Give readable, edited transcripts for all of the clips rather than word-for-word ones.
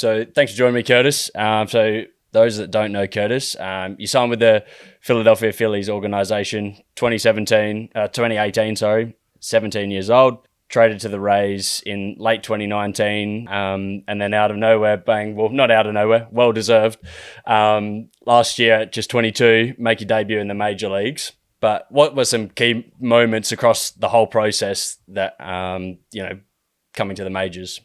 So thanks for joining me, Curtis. So those that don't know Curtis, you signed with the Philadelphia Phillies organization 2018, 17 years old. Traded to the Rays in late 2019, and then out of nowhere, bang, well, not out of nowhere, well-deserved. Last year, at just 22, make your debut in the major leagues. But what were some key moments across the whole process that, coming to the majors?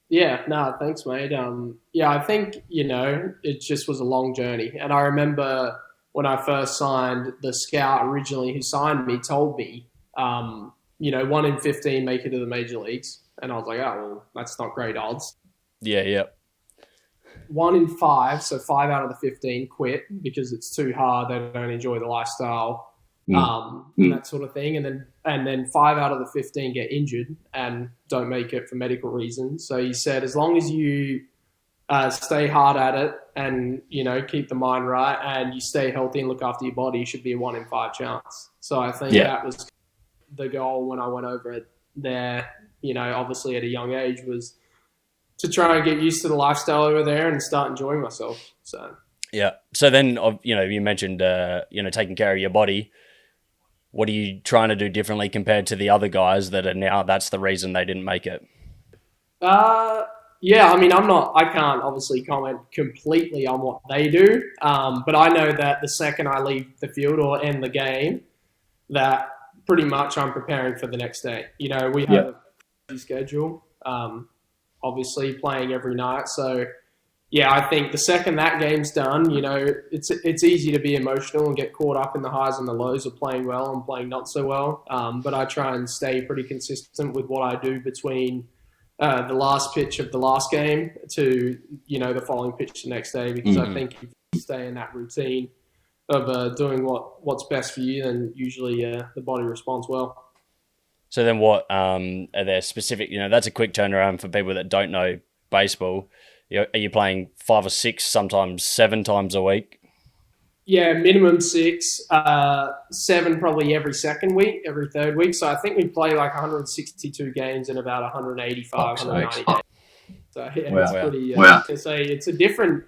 Yeah, no, thanks, mate. I think, it just was a long journey. And I remember when I first signed, the scout originally who signed me told me, 1 in 15 make it to the major leagues. And I was like, oh, well, that's not great odds. Yeah. 1 in 5, so 5 out of the 15 quit because it's too hard. They don't enjoy the lifestyle, and that sort of thing. And then 5 out of the 15 get injured and don't make it for medical reasons. So he said, as long as you stay hard at it and, keep the mind right and you stay healthy and look after your body, you should be a 1 in 5 chance. So I think that was the goal when I went over it there, obviously at a young age, was to try and get used to the lifestyle over there and start enjoying myself. So then, you mentioned, taking care of your body. What are you trying to do differently compared to the other guys that are now, that's the reason they didn't make it? I can't obviously comment completely on what they do. But I know that the second I leave the field or end the game, that pretty much I'm preparing for the next day. We have a crazy schedule, obviously playing every night. So I think the second that game's done, it's easy to be emotional and get caught up in the highs and the lows of playing well and playing not so well. But I try and stay pretty consistent with what I do between the last pitch of the last game to, the following pitch the next day, because I think if you stay in that routine of doing what's best for you, then usually the body responds well. So then what are there specific, that's a quick turnaround for people that don't know baseball. Are you playing 5 or 6, sometimes 7 times a week? Yeah, minimum 6, 7 probably every second week, every third week. So I think we play like 162 games in about 185, 190 days. So it's pretty, it's a different,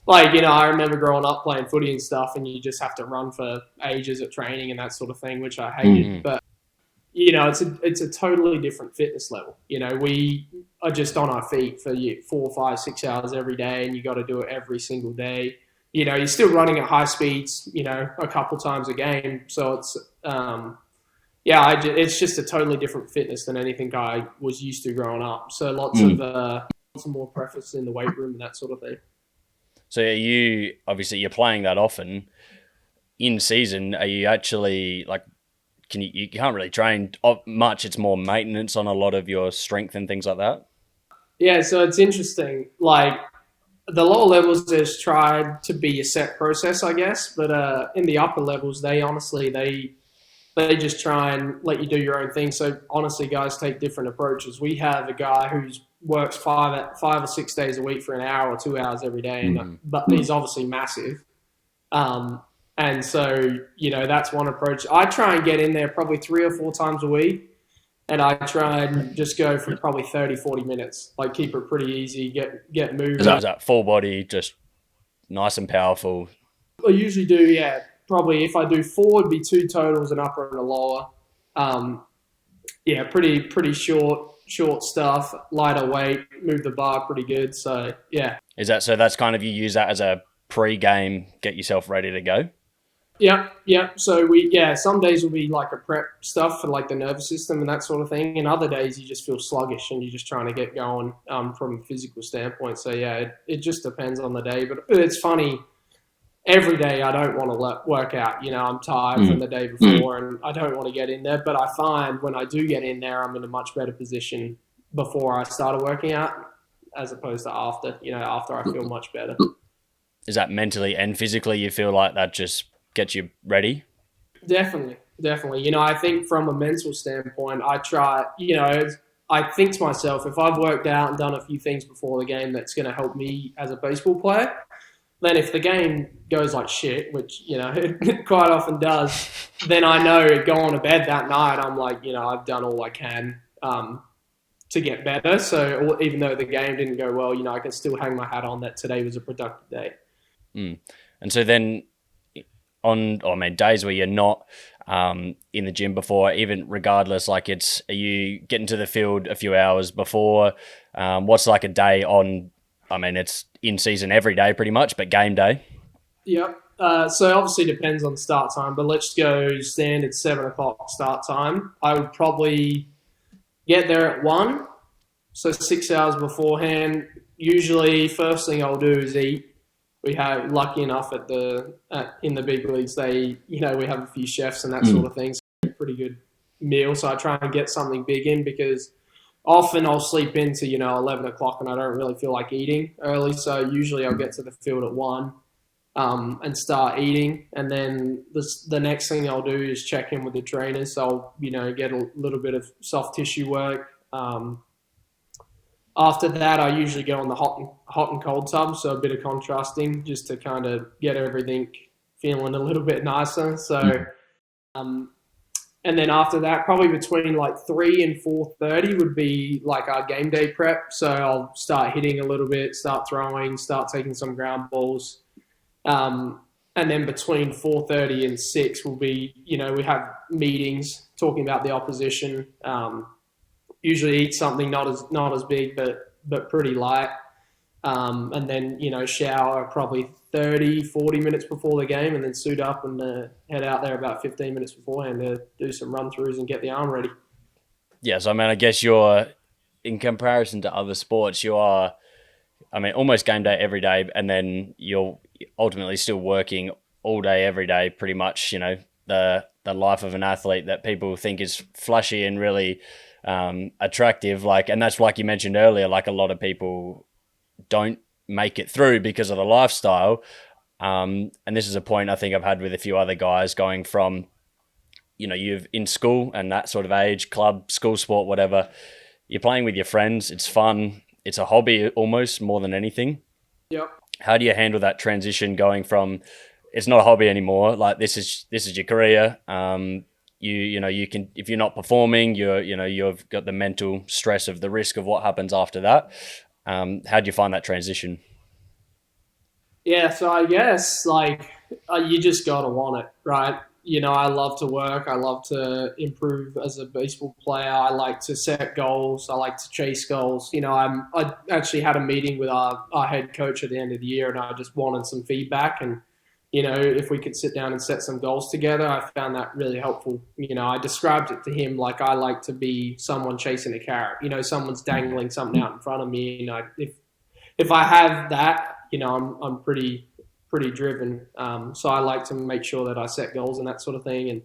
I remember growing up playing footy and stuff, and you just have to run for ages at training and that sort of thing, which I hated. But it's a totally different fitness level. We are just on our feet for 4, 5, 6 hours every day, and you got to do it every single day. You're still running at high speeds, a couple times a game. So it's, it's just a totally different fitness than anything I was used to growing up. So lots of more preference in the weight room and that sort of thing. So you're playing that often in season. Are you actually you can't really train much. It's more maintenance on a lot of your strength and things like that. Yeah. So it's interesting. The lower levels just tried to be a set process, I guess. But in the upper levels, they just try and let you do your own thing. So honestly, guys take different approaches. We have a guy who works 5 or 6 days a week for an hour or 2 hours every day, but he's obviously massive. And so, that's one approach. I try and get in there probably 3 or 4 times a week, and I try and just go for probably 30, 40 minutes. Keep it pretty easy, get moving. Is that full body, just nice and powerful? I usually do, yeah. Probably if I do forward, be 2 totals, an upper and a lower. Pretty short stuff, lighter weight, move the bar pretty good. So, yeah. That's kind of, you use that as a pre-game, get yourself ready to go? Yeah. So some days will be like a prep stuff for the nervous system and that sort of thing. And other days you just feel sluggish and you're just trying to get going from a physical standpoint. So it just depends on the day. But it's funny, every day I don't want to work out. I'm tired from the day before and I don't want to get in there. But I find when I do get in there, I'm in a much better position before I started working out as opposed to after. After I feel much better. Is that mentally and physically you feel like that just gets you ready? Definitely. I think from a mental standpoint, I try, I think to myself, if I've worked out and done a few things before the game that's going to help me as a baseball player, then if the game goes like shit, which, it quite often does, then I know going to bed that night, I'm like, I've done all I can. to get better. So even though the game didn't go well, I can still hang my hat on that today was a productive day. Mm. And so then days where you're not in the gym before, even regardless, like are you getting to the field a few hours before? What's like a day on, it's in season every day pretty much, but game day? Yep. So obviously depends on start time, but let's go standard 7 o'clock start time. I would probably get there at 1, so 6 hours beforehand. Usually, first thing I'll do is eat. We have lucky enough in the big leagues, we have a few chefs and that sort of thing. So pretty good meal. So I try and get something big in because often I'll sleep into 11 o'clock and I don't really feel like eating early. So usually I'll get to the field at 1. And start eating, and then the next thing I'll do is check in with the trainers. So I'll get a little bit of soft tissue work. After that, I usually go on the hot and cold tub, so a bit of contrasting just to kind of get everything feeling a little bit nicer. So, and then after that, probably between like 3 and 4:30 would be like our game day prep. So I'll start hitting a little bit, start throwing, start taking some ground balls. And then between 4:30 and 6 will be, we have meetings talking about the opposition. Usually eat something not as big, but pretty light. And then, shower probably 30, 40 minutes before the game, and then suit up and head out there about 15 minutes beforehand to do some run-throughs and get the arm ready. Yeah, so I guess you're, in comparison to other sports, you are, almost game day every day, and then you're ultimately still working all day, every day, pretty much, the life of an athlete that people think is flashy and really attractive. And that's like you mentioned earlier, like a lot of people don't make it through because of the lifestyle. And this is a point I think I've had with a few other guys going from, you've in school and that sort of age, club, school sport, whatever, you're playing with your friends. It's fun. It's a hobby almost more than anything. Yep. How do you handle that transition going from it's not a hobby anymore, like this is your career? You can, if you're not performing, you've got the mental stress of the risk of what happens after that. How do you find that transition? Yeah, so I guess you just gotta want it, right? I love to work. I love to improve as a baseball player. I like to set goals. I like to chase goals. I actually had a meeting with our head coach at the end of the year, and I just wanted some feedback. And if we could sit down and set some goals together, I found that really helpful. I described it to him like I like to be someone chasing a carrot. Someone's dangling something out in front of me, and if I have that, I'm pretty driven. So I like to make sure that I set goals and that sort of thing. And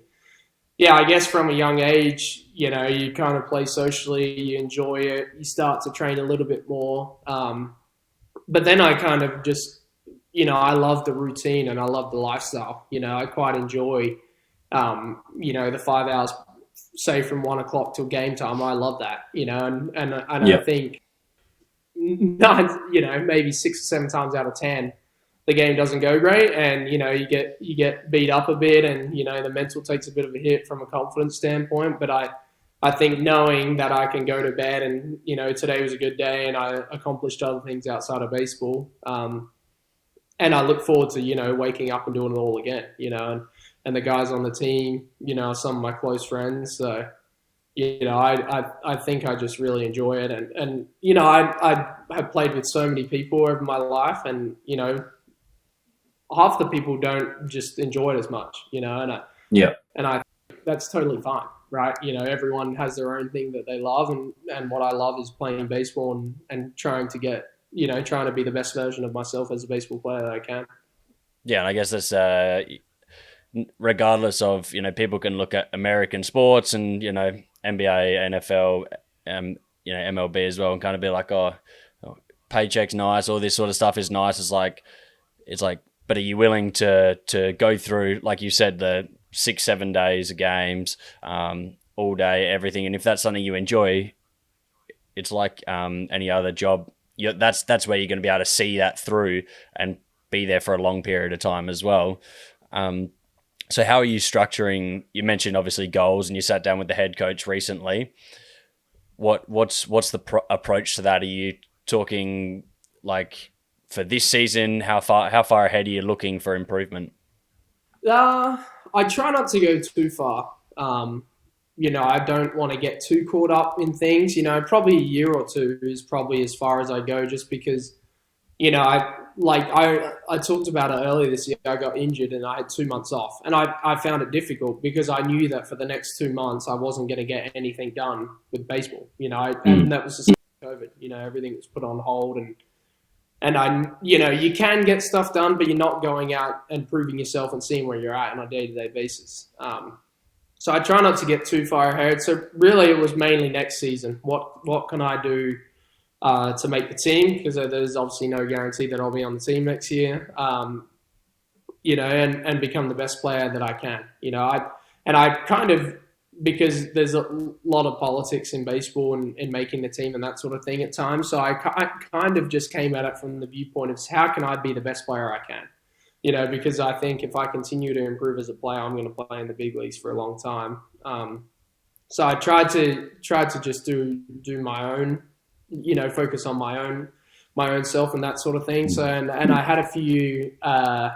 yeah, I guess from a young age, you kind of play socially, you enjoy it, you start to train a little bit more. But then I kind of just, I love the routine and I love the lifestyle. I quite enjoy, the 5 hours, say from 1 o'clock till game time. I love that, and I think maybe 6 or 7 times out of 10, the game doesn't go great, and you get beat up a bit, and the mental takes a bit of a hit from a confidence standpoint. But I think knowing that I can go to bed and today was a good day and I accomplished other things outside of baseball, and I look forward to waking up and doing it all again, and the guys on the team are some of my close friends. So I think I just really enjoy it, and I have played with so many people over my life, and half the people don't just enjoy it as much, and I think that's totally fine, right? Everyone has their own thing that they love, and what I love is playing baseball and trying to get, trying to be the best version of myself as a baseball player that I can. Yeah, and I guess that's regardless of people can look at American sports and NBA, NFL, MLB as well, and kind of be like, oh, paycheck's nice, all this sort of stuff is nice. It's like, but are you willing to go through, like you said, the 6-7 days of games, all day, everything? And if that's something you enjoy, it's like any other job. That's where you're going to be able to see that through and be there for a long period of time as well. So how are you structuring? You mentioned obviously goals, and you sat down with the head coach recently. What's the approach to that? Are you talking like for this season? How far ahead are you looking for improvement? I try not to go too far. I don't want to get too caught up in things. Probably a year or two is probably as far as I go, just because I talked about it earlier this year. I got injured and I had 2 months off, and I found it difficult because I knew that for the next 2 months I wasn't going to get anything done with baseball. And that was just COVID. Everything was put on hold, and you can get stuff done, but you're not going out and proving yourself and seeing where you're at on a day-to-day basis. So I try not to get too far ahead. So really, it was mainly next season. What can I do to make the team? Because there's obviously no guarantee that I'll be on the team next year. And become the best player that I can. I kind of, because there's a lot of politics in baseball and in making the team and that sort of thing at times. So I kind of just came at it from the viewpoint of how can I be the best player I can? Because I think if I continue to improve as a player, I'm going to play in the big leagues for a long time. So I tried to just do my own, focus on my own self and that sort of thing. So and I had a few, I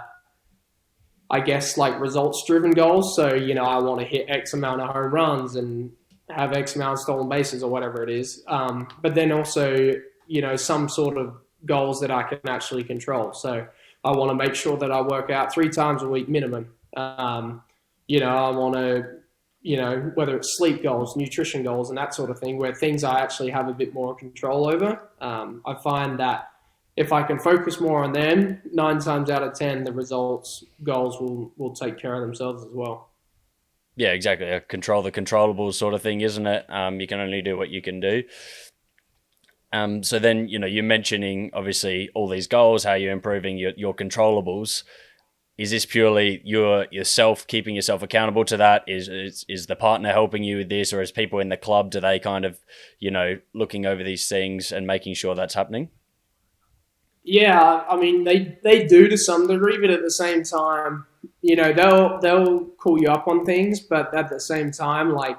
guess, like results-driven goals. So I want to hit X amount of home runs and have X amount of stolen bases or whatever it is. But then also some sort of goals that I can actually control. So I want to make sure that I work out 3 times a week minimum. I want to, whether it's sleep goals, nutrition goals, and that sort of thing, where things I actually have a bit more control over. I find that if I can focus more on them, 9 times out of 10, the results goals will take care of themselves as well. Yeah, exactly. Control the controllables sort of thing, isn't it? You can only do what you can do. So then, you're mentioning obviously all these goals, how you're improving your controllables. Is this purely yourself keeping yourself accountable to that? Is the partner helping you with this, or is people in the club, do they kind of, looking over these things and making sure that's happening? Yeah, I mean they do to some degree, but at the same time, they'll call you up on things, but at the same time, like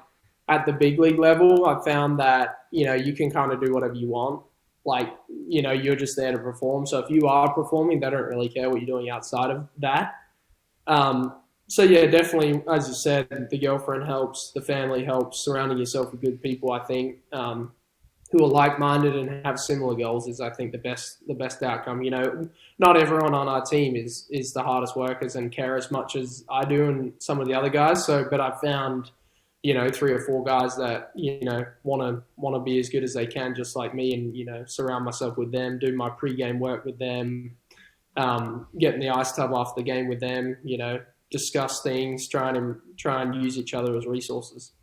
at the big league level, I found that you can kind of do whatever you want. Like you're just there to perform. So if you are performing, they don't really care what you're doing outside of that. So yeah, definitely, as you said, the girlfriend helps, the family helps, surrounding yourself with good people. I think who are like-minded and have similar goals is, I think, the best outcome. Not everyone on our team is the hardest workers and care as much as I do and some of the other guys. So, but I've found 3 or 4 guys that want to be as good as they can, just like me, and surround myself with them, do my pre-game work with them, get in the ice tub after the game with them. Discuss things, try and use each other as resources.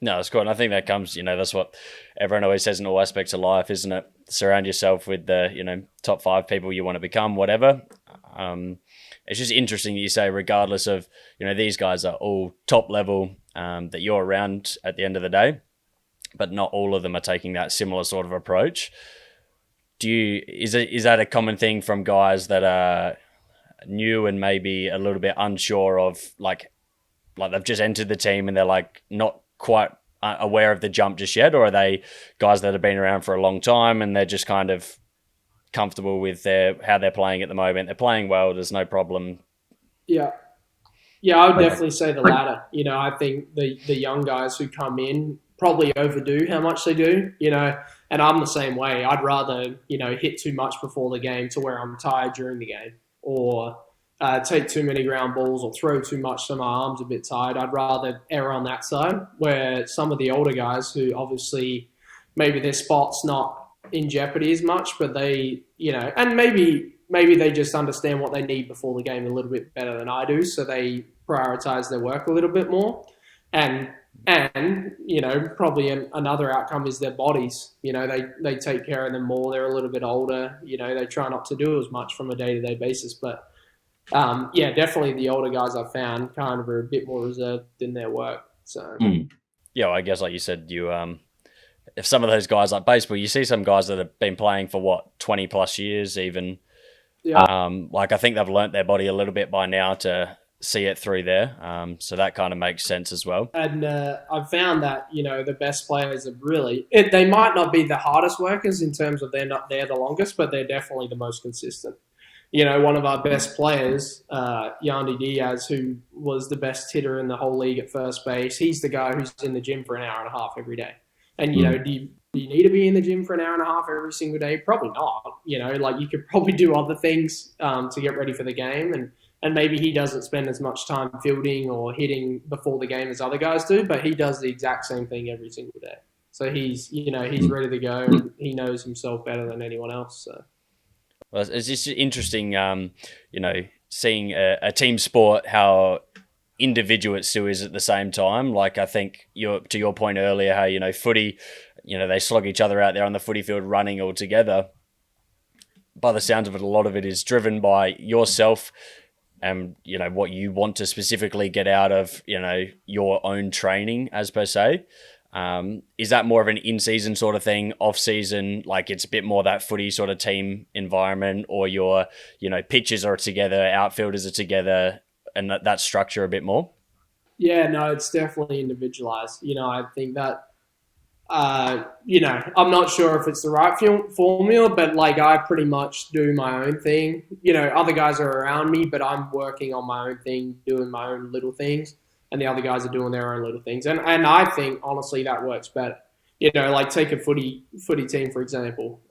No, it's cool. And I think that comes, that's what everyone always says in all aspects of life, isn't it? Surround yourself with the, top 5 people you want to become, whatever. It's just interesting that you say, regardless of, these guys are all top level, that you're around at the end of the day, but not all of them are taking that similar sort of approach. Is that a common thing from guys that are new and maybe a little bit unsure of, like they've just entered the team and they're like not quite aware of the jump just yet, or are they guys that have been around for a long time and they're just kind of comfortable with how they're playing at the moment? They're playing well, there's no problem. Yeah, I would definitely say the latter. I think the young guys who come in probably overdo how much they do. And I'm the same way. I'd rather hit too much before the game to where I'm tired during the game, or take too many ground balls, or throw too much so my arm's a bit tired. I'd rather err on that side, where some of the older guys who obviously maybe their spot's not in jeopardy as much, but they, and maybe they just understand what they need before the game a little bit better than I do, so they prioritize their work a little bit more. And probably another outcome is their bodies. They take care of them more. They're a little bit older. They try not to do as much from a day-to-day basis, but definitely the older guys I've found kind of are a bit more reserved in their work. So Yeah, well, I guess like you said, if some of those guys like baseball, you see some guys that have been playing for 20 plus years even. yeah, I think they've learnt their body a little bit by now to see it through there. So that kind of makes sense as well. And I've found that the best players are really they might not be the hardest workers in terms of they're not there the longest, but they're definitely the most consistent. One of our best players, Yandy Diaz, who was the best hitter in the whole league at first base, he's the guy who's in the gym for an hour and a half every day. And do you need to be in the gym for an hour and a half every single day? Probably not. Like you could probably do other things to get ready for the game, and maybe he doesn't spend as much time fielding or hitting before the game as other guys do, but he does the exact same thing every single day. So he's ready to go, and he knows himself better than anyone else. So. Well, it's just interesting, seeing a team sport, how individual it still is at the same time. Like I think to your point earlier, how, footy, they slog each other out there on the footy field running all together. By the sounds of it, a lot of it is driven by yourself and, what you want to specifically get out of, your own training as per se. Is that more of an in-season sort of thing, off-season, like it's a bit more that footy sort of team environment, or your, pitches are together, outfielders are together, and that structure a bit more? Yeah, no, it's definitely individualized. I think that, I'm not sure if it's the right formula, but like I pretty much do my own thing. Other guys are around me, but I'm working on my own thing, doing my own little things, and the other guys are doing their own little things. And I think, honestly, that works better. Like take a footy team, for example.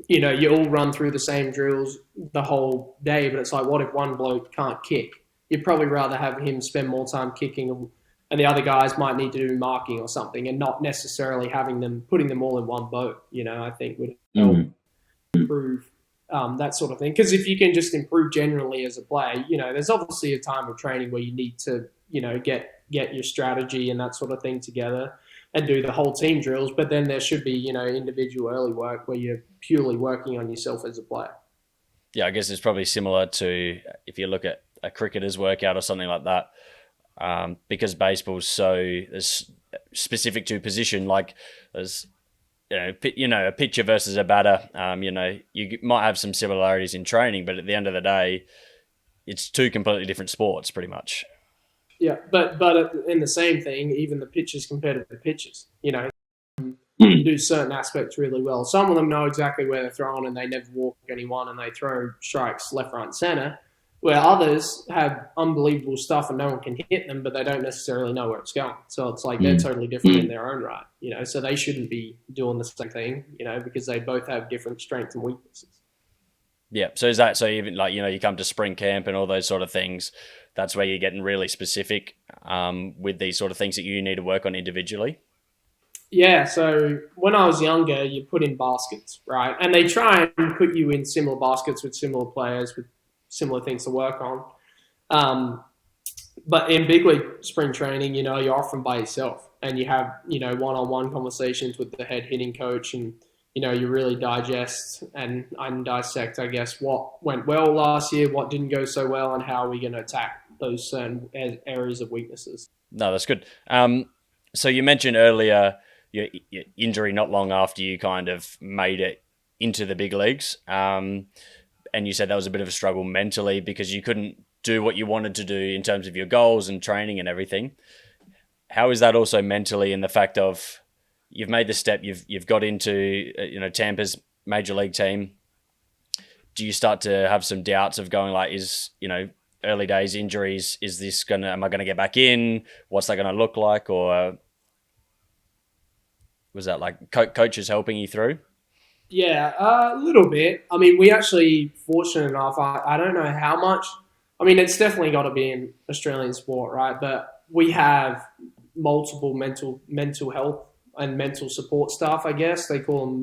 You all run through the same drills the whole day, but it's like, what if one bloke can't kick? You'd probably rather have him spend more time kicking, and the other guys might need to do marking or something, and not necessarily putting them all in one boat. I think would help improve that sort of thing. Because if you can just improve generally as a player, there's obviously a time of training where you need to, get your strategy and that sort of thing together and do the whole team drills. But then there should be, individual early work where you're purely working on yourself as a player. Yeah, I guess it's probably similar to if you look at a cricketer's workout or something like that. Because baseball's so specific to position, like there's a pitcher versus a batter. You might have some similarities in training, but at the end of the day, it's two completely different sports, pretty much. Yeah, but in the same thing, even the pitchers compared to the pitchers, do certain aspects really well. Some of them know exactly where they're throwing, and they never walk anyone, and they throw strikes left, right, and center. Where others have unbelievable stuff and no one can hit them, but they don't necessarily know where it's going. So it's like they're totally different in their own right, so they shouldn't be doing the same thing, because they both have different strengths and weaknesses. Yeah. So even like, you come to spring camp and all those sort of things, that's where you're getting really specific with these sort of things that you need to work on individually? Yeah, so when I was younger, you put in baskets, right? And they try and put you in similar baskets with similar players with similar things to work on. But in big league spring training, you're often by yourself and you have, one-on-one conversations with the head hitting coach, and, you really digest and dissect, I guess, what went well last year, what didn't go so well, and how are we going to attack those certain areas of weaknesses. No, that's good. So you mentioned earlier your injury not long after you kind of made it into the big leagues. And you said that was a bit of a struggle mentally because you couldn't do what you wanted to do in terms of your goals and training and everything. How is that also mentally in the fact of you've made the step, you've got into Tampa's major league team? Do you start to have some doubts of going like, early days injuries, am I gonna get back in? What's that gonna look like? Or was that like coaches helping you through? Yeah, a little bit. I mean, we actually, fortunate enough, I don't know how much. I mean, it's definitely got to be an Australian sport, right? But we have multiple mental health and mental support staff, I guess. They call them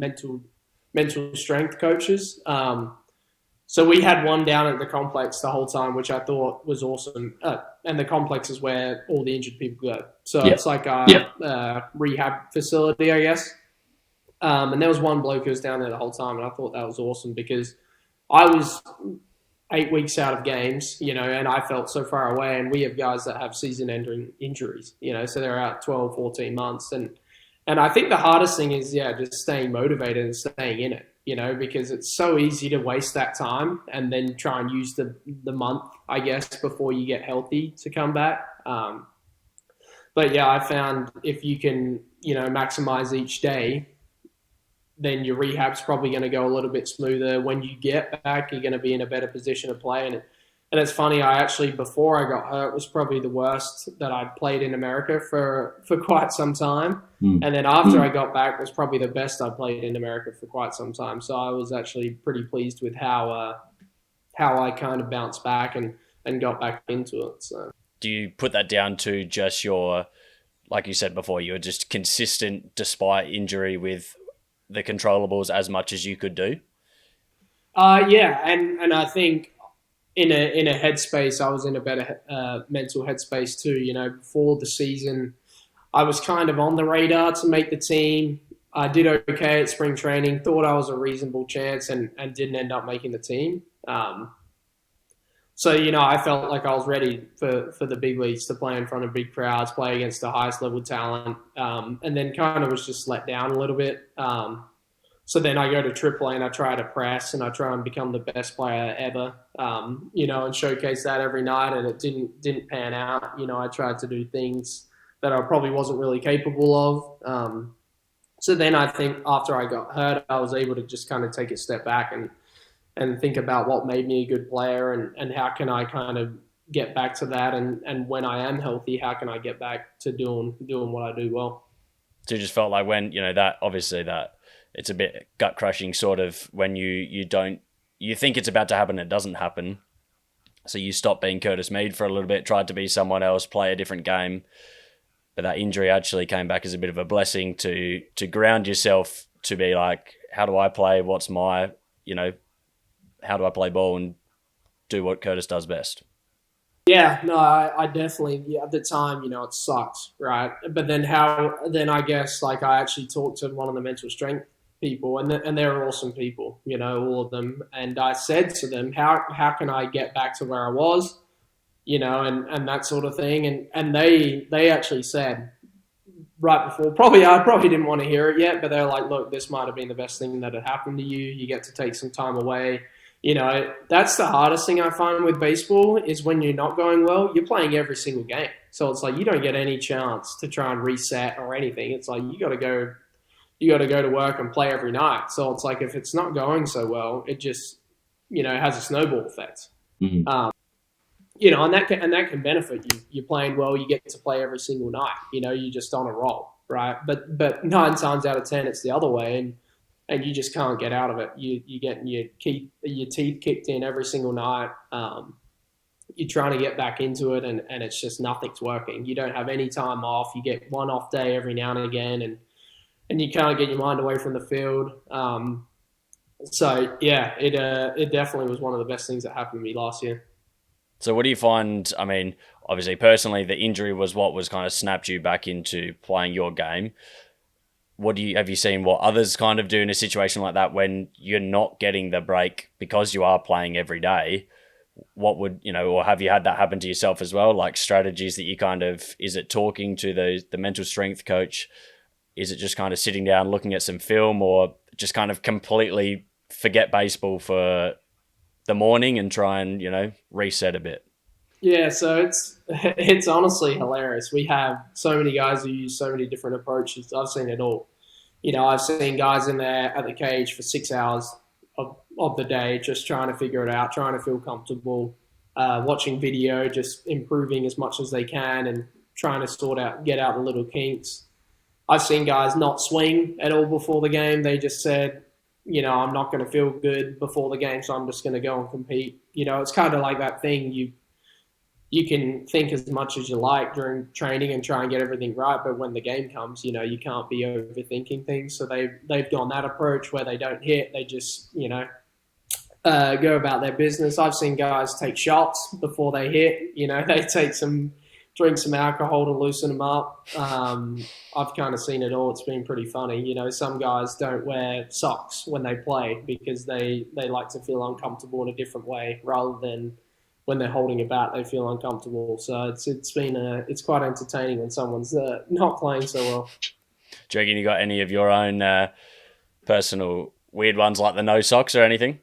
mental strength coaches. So we had one down at the complex the whole time, which I thought was awesome. And the complex is where all the injured people go. So It's like a rehab facility, I guess. And there was one bloke who was down there the whole time, and I thought that was awesome because I was 8 weeks out of games, and I felt so far away, and we have guys that have season-ending injuries, so they're out 12, 14 months. And I think the hardest thing is, just staying motivated and staying in it, because it's so easy to waste that time and then try and use the month, I guess, before you get healthy to come back. But yeah, I found if you can, maximize each day, then your rehab's probably going to go a little bit smoother. When you get back, you're going to be in a better position to play. And it's funny, I actually, before I got hurt, was probably the worst that I'd played in America for quite some time. And then after I got back, was probably the best I played in America for quite some time. So I was actually pretty pleased with how I kind of bounced back and got back into it. So, do you put that down to just your, like you said before, you were just consistent despite injury with the controllables as much as you could do? Yeah, and I think in a headspace, I was in a better mental headspace too. Before the season, I was kind of on the radar to make the team. I did okay at spring training, thought I was a reasonable chance, and didn't end up making the team. So, I felt like I was ready for the big leagues, to play in front of big crowds, play against the highest level talent, and then kind of was just let down a little bit. So then I go to AAA and I try to press and I try and become the best player ever, and showcase that every night, and it didn't pan out. I tried to do things that I probably wasn't really capable of. So then I think after I got hurt, I was able to just kind of take a step back and think about what made me a good player and how can I kind of get back to that. And when I am healthy, how can I get back to doing what I do well? So you just felt like when, that obviously that it's a bit gut crushing sort of when you think it's about to happen, it doesn't happen. So you stopped being Curtis Mead for a little bit, tried to be someone else, play a different game. But that injury actually came back as a bit of a blessing to ground yourself, to be like, how do I play? What's my, how do I play ball and do what Curtis does best? Yeah, no, I definitely, at the time, it sucks, right? But then I guess, like, I actually talked to one of the mental strength people, and they're awesome people, all of them. And I said to them, how can I get back to where I was, and that sort of thing. And they actually said right before, I probably didn't want to hear it yet, but they're like, look, this might have been the best thing that had happened to you. You get to take some time away. That's the hardest thing I find with baseball is when you're not going well, you're playing every single game. So it's like you don't get any chance to try and reset or anything. It's like you got to go to work and play every night. So it's like if it's not going so well, it just has a snowball effect. Mm-hmm. And that can benefit you. You're playing well, you get to play every single night. You're just on a roll, right? But 9 times out of 10, it's the other way, and you just can't get out of it. You getting your teeth kicked in every single night. You're trying to get back into it, and it's just nothing's working. You don't have any time off. You get one off day every now and again, and you can't get your mind away from the field. So yeah, it definitely was one of the best things that happened to me last year. So what do you find? I mean, obviously, personally, the injury was what was kind of snapped you back into playing your game. Have you seen what others kind of do in a situation like that when you're not getting the break because you are playing every day? What would, or have you had that happen to yourself as well? Like strategies that you kind of, is it talking to the mental strength coach? Is it just kind of sitting down, looking at some film, or just kind of completely forget baseball for the morning and try and, reset a bit? Yeah, so it's honestly hilarious. We have so many guys who use so many different approaches. I've seen it all. I've seen guys in there at the cage for 6 hours of the day just trying to figure it out, trying to feel comfortable, watching video, just improving as much as they can and trying to get out the little kinks. I've seen guys not swing at all before the game. They just said, I'm not going to feel good before the game, so I'm just going to go and compete. It's kind of like that thing. You can think as much as you like during training and try and get everything right, but when the game comes, you can't be overthinking things. So they've gone that approach where they don't hit, they just go about their business. I've seen guys take shots before they hit. They drink some alcohol to loosen them up. I've kind of seen it all. It's been pretty funny. Some guys don't wear socks when they play because they like to feel uncomfortable in a different way rather than when they're holding a bat, they feel uncomfortable. So it's quite entertaining when someone's not playing so well. Do you reckon you got any of your own personal weird ones like the no socks or anything?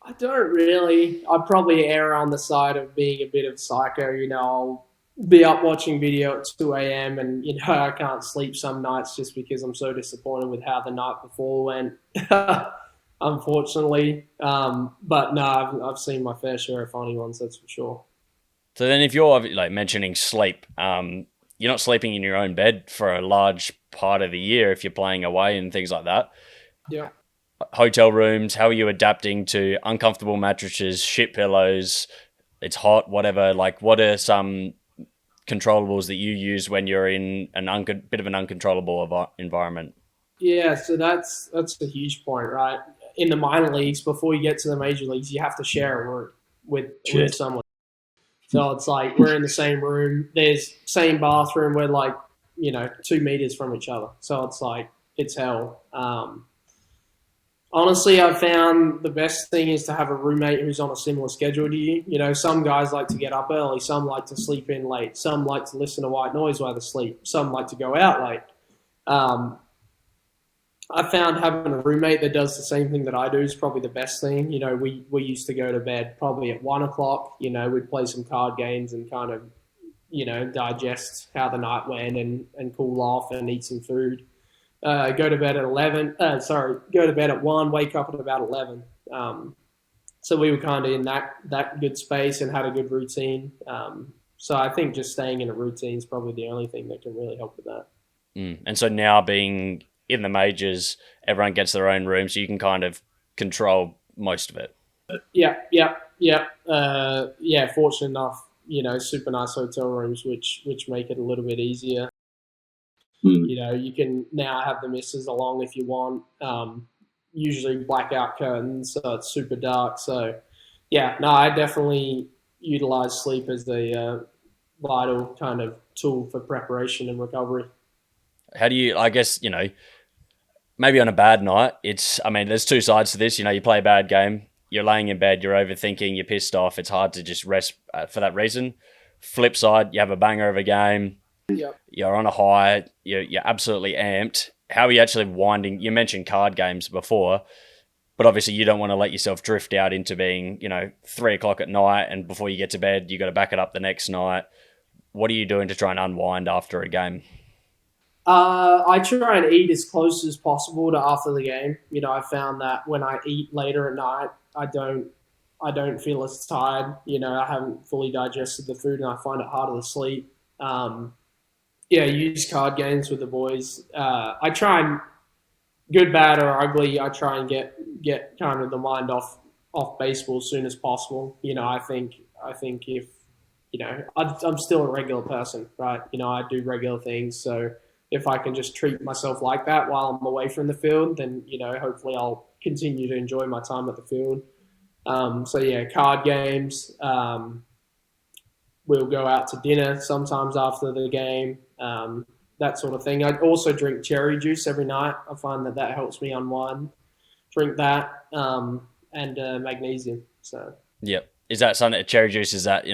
I don't really. I'd probably err on the side of being a bit of psycho. I'll be up watching video at 2 a.m. and, I can't sleep some nights just because I'm so disappointed with how the night before went, unfortunately. But no, I've seen my fair share of funny ones, that's for sure. So then, if you're like mentioning sleep, you're not sleeping in your own bed for a large part of the year if you're playing away and things like that. Yeah. Hotel rooms, how are you adapting to uncomfortable mattresses, shit pillows? It's hot, whatever. Like, what are some controllables that you use when you're in bit of an uncontrollable environment? Yeah, so that's a huge point, right? In the minor leagues, before you get to the major leagues, you have to share a room with Shit. someone. So it's like we're in the same room. There's same bathroom. We're like 2 meters from each other. So it's like it's hell. Honestly, I've found the best thing is to have a roommate who's on a similar schedule to you. Some guys like to get up early. Some like to sleep in late. Some like to listen to white noise while they sleep. Some like to go out late. Um, I found having a roommate that does the same thing that I do is probably the best thing. We used to go to bed probably at 1 o'clock. We'd play some card games and kind of, digest how the night went and cool off and eat some food. Go to bed at 11. Go to bed at 1, wake up at about 11. So we were kind of in that good space and had a good routine. So I think just staying in a routine is probably the only thing that can really help with that. And so now being in the majors, everyone gets their own room, so you can kind of control most of it. Yeah. Fortunate enough, super nice hotel rooms, which make it a little bit easier. You can now have the misses along if you want. Usually blackout curtains, so it's super dark. So, yeah, no, I definitely utilize sleep as a vital kind of tool for preparation and recovery. How do you, I guess, maybe on a bad night, there's two sides to this. You play a bad game, you're laying in bed, you're overthinking, you're pissed off. It's hard to just rest for that reason. Flip side, you have a banger of a game. Yep. You're on a high. You're absolutely amped. How are you actually winding? You mentioned card games before, but obviously you don't want to let yourself drift out into being, 3 o'clock at night, and before you get to bed, you got to back it up the next night. What are you doing to try and unwind after a game? I try and eat as close as possible to after the game. I found that when I eat later at night, I don't feel as tired. I haven't fully digested the food, and I find it harder to sleep. Use card games with the boys. I try and good, bad, or ugly. I try and get kind of the mind off baseball as soon as possible. I think if I'm still a regular person, right? I do regular things, so if I can just treat myself like that while I'm away from the field, then hopefully I'll continue to enjoy my time at the field. Card games. We'll go out to dinner sometimes after the game, that sort of thing. I also drink cherry juice every night. I find that helps me unwind. Drink that and magnesium. So Yep. Is that something? Cherry juice? Is that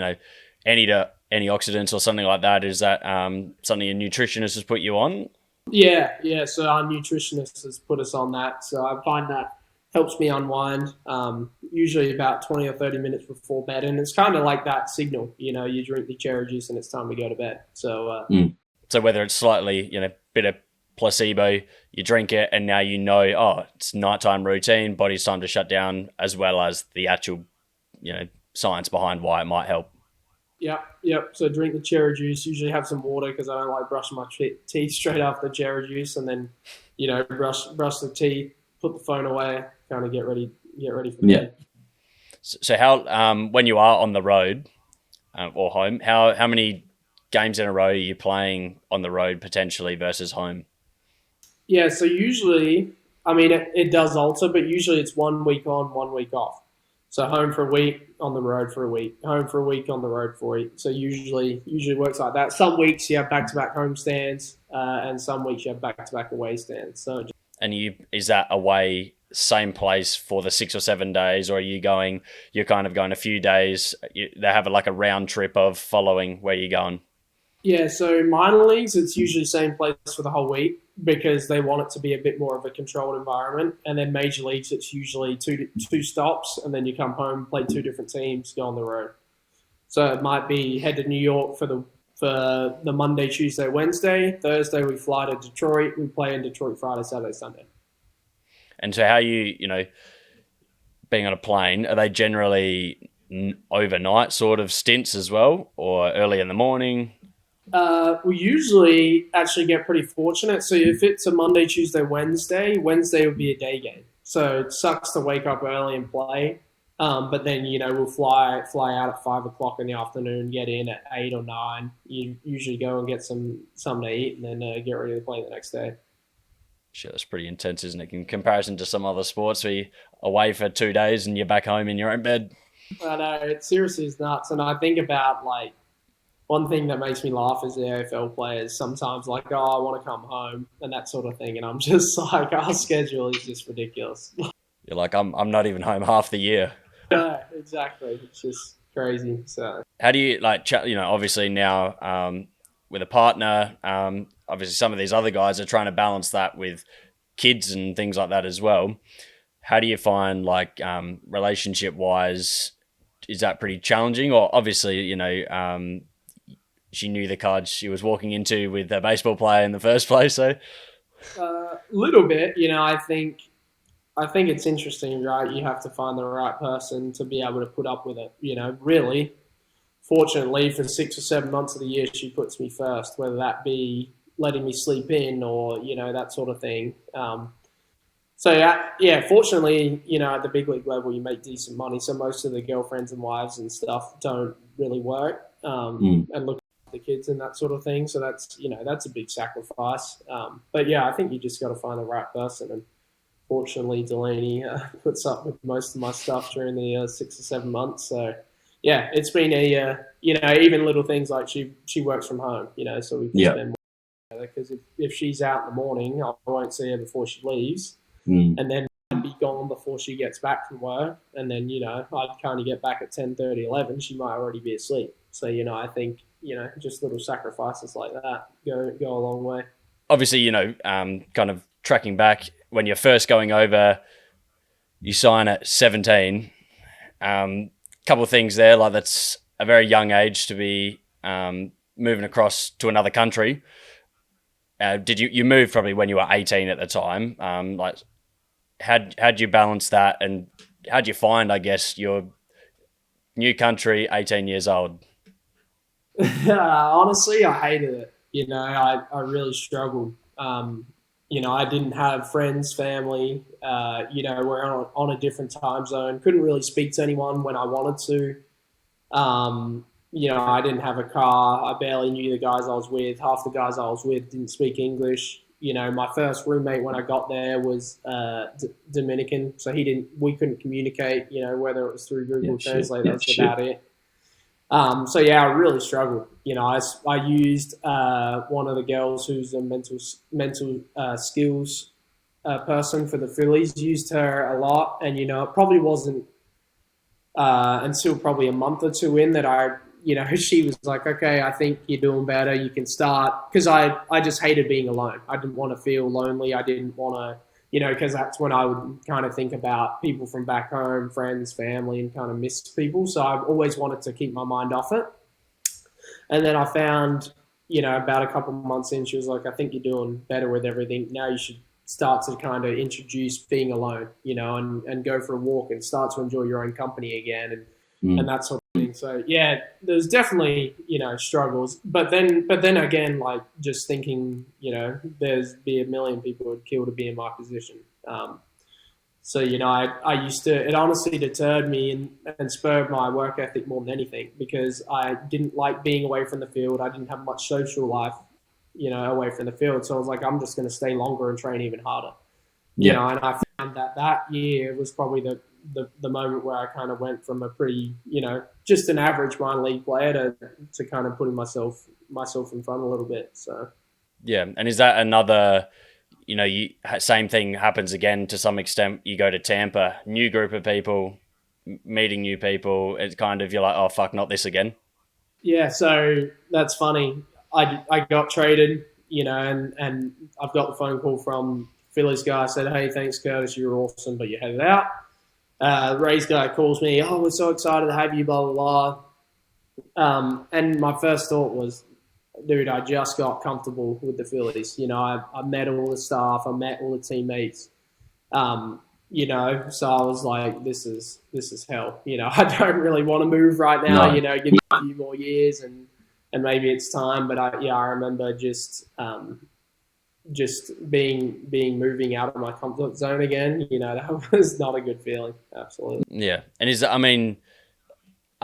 antioxidants or something like that? Is that something a nutritionist has put you on? Yeah. So our nutritionist has put us on that. So I find that helps me unwind. Usually about 20 or 30 minutes before bed, and it's kind of like that signal. You drink the cherry juice and it's time to go to bed. So. So whether it's slightly, bit of placebo, you drink it, and now it's nighttime routine, body's time to shut down, as well as the actual, science behind why it might help. Yep. So drink the cherry juice. Usually have some water because I don't like brushing my teeth straight after cherry juice, and then, brush the teeth, put the phone away, kind of get ready for bed. So how, when you are on the road or home, how many games in a row are you playing on the road potentially versus home? Yeah, so usually, it does alter, but usually it's 1 week on, 1 week off. So home for a week, on the road for a week. Home for a week, on the road for a week. So usually works like that. Some weeks you have back-to-back home stands, and some weeks you have back-to-back away stands. So. And is that away same place for the 6 or 7 days, or you're kind of going a few days? They have like a round trip of following where you're going. Yeah, so minor leagues, it's usually same place for the whole week because they want it to be a bit more of a controlled environment. And then major leagues, it's usually two stops, and then you come home, play two different teams, go on the road. So it might be head to New York for the Monday, Tuesday, Wednesday. Thursday we fly to Detroit. We play in Detroit Friday, Saturday, Sunday. And so, how you being on a plane, are they generally overnight sort of stints as well, or early in the morning? We usually actually get pretty fortunate. So if it's a Monday, Tuesday, Wednesday, Wednesday would be a day game. So it sucks to wake up early and play. But then we'll fly out at 5 o'clock in the afternoon, get in at 8 or 9. You usually go and get something to eat, and then get ready to play the next day. Sure, that's pretty intense, isn't it? In comparison to some other sports where you're away for 2 days and you're back home in your own bed. I know it seriously is nuts, and I think about like one thing that makes me laugh is the AFL players sometimes like, oh, I want to come home and that sort of thing, and I'm just like, our schedule is just ridiculous. You're like, I'm not even home half the year. No, exactly. It's just crazy. So How do you obviously now with a partner, obviously some of these other guys are trying to balance that with kids and things like that as well. How do you find like relationship wise? Is that pretty challenging? Or obviously, she knew the cards she was walking into with a baseball player in the first place. So little bit, I think it's interesting, right? You have to find the right person to be able to put up with it. Really, fortunately, for 6 or 7 months of the year, she puts me first, whether that be letting me sleep in or that sort of thing. So yeah, fortunately, at the big league level, you make decent money. So most of the girlfriends and wives and stuff don't really work mm. and look after the kids and that sort of thing. So that's a big sacrifice. But yeah, I think you just got to find the right person. And fortunately, Delaney puts up with most of my stuff during the 6 or 7 months. So yeah, it's been even little things like she works from home. So we can Yeah. spend more together because if she's out in the morning, I won't see her before she leaves, Mm. and then I'd be gone before she gets back from work, and then I'd kind of get back at 10:30, 11. She might already be asleep. So I think just little sacrifices like that go a long way. Obviously, kind of tracking back when you're first going over, you sign at 17. Couple of things there, like that's a very young age to be moving across to another country. Did you moved probably when you were 18 at the time? Like, how'd you balance that, and how'd you find, I guess, your new country, 18 years old? Honestly, I hated it. I really struggled. I didn't have friends, family. We're on a different time zone. Couldn't really speak to anyone when I wanted to. I didn't have a car. I barely knew the guys I was with. Half the guys I was with didn't speak English. My first roommate when I got there was Dominican, so he didn't. We couldn't communicate. Whether it was through Google Translate, that was about it. So yeah, I really struggled. I used one of the girls who's a mental skills person for the Phillies. Used her a lot, and it probably wasn't until probably a month or two in that she was like, okay, I think you're doing better. You can start. Because I just hated being alone. I didn't want to feel lonely. I didn't want to, because that's when I would kind of think about people from back home, friends, family, and kind of miss people. So I've always wanted to keep my mind off it. And then I found, about a couple of months in, she was like, I think you're doing better with everything. Now you should start to kind of introduce being alone, and go for a walk and start to enjoy your own company again and that sort of thing. So yeah, there's definitely, struggles. But then again, like just thinking, there's be a million people who'd kill to be in my position. So I used to. It honestly deterred me and spurred my work ethic more than anything because I didn't like being away from the field. I didn't have much social life, away from the field. So I was like, I'm just going to stay longer and train even harder. And I found that year was probably the moment where I kind of went from a pretty, just an average minor league player to kind of putting myself in front a little bit. So Yeah, and is that another? Same thing happens again to some extent. You go to Tampa, new group of people, meeting new people. It's kind of you're like, oh fuck, not this again. yeah, so that's funny. I got traded, and I've got the phone call from Phillies guy said, "Hey, thanks, Curtis, you're awesome, but you're headed out." Rays guy calls me, "Oh, we're so excited to have you, blah blah blah." And my first thought was, dude, I just got comfortable with the Phillies. I met all the staff, I met all the teammates. So I was like, this is hell. I don't really want to move right now. No. Give me a few more years and maybe it's time. But I remember just being moving out of my comfort zone again. That was not a good feeling. Absolutely. Yeah, and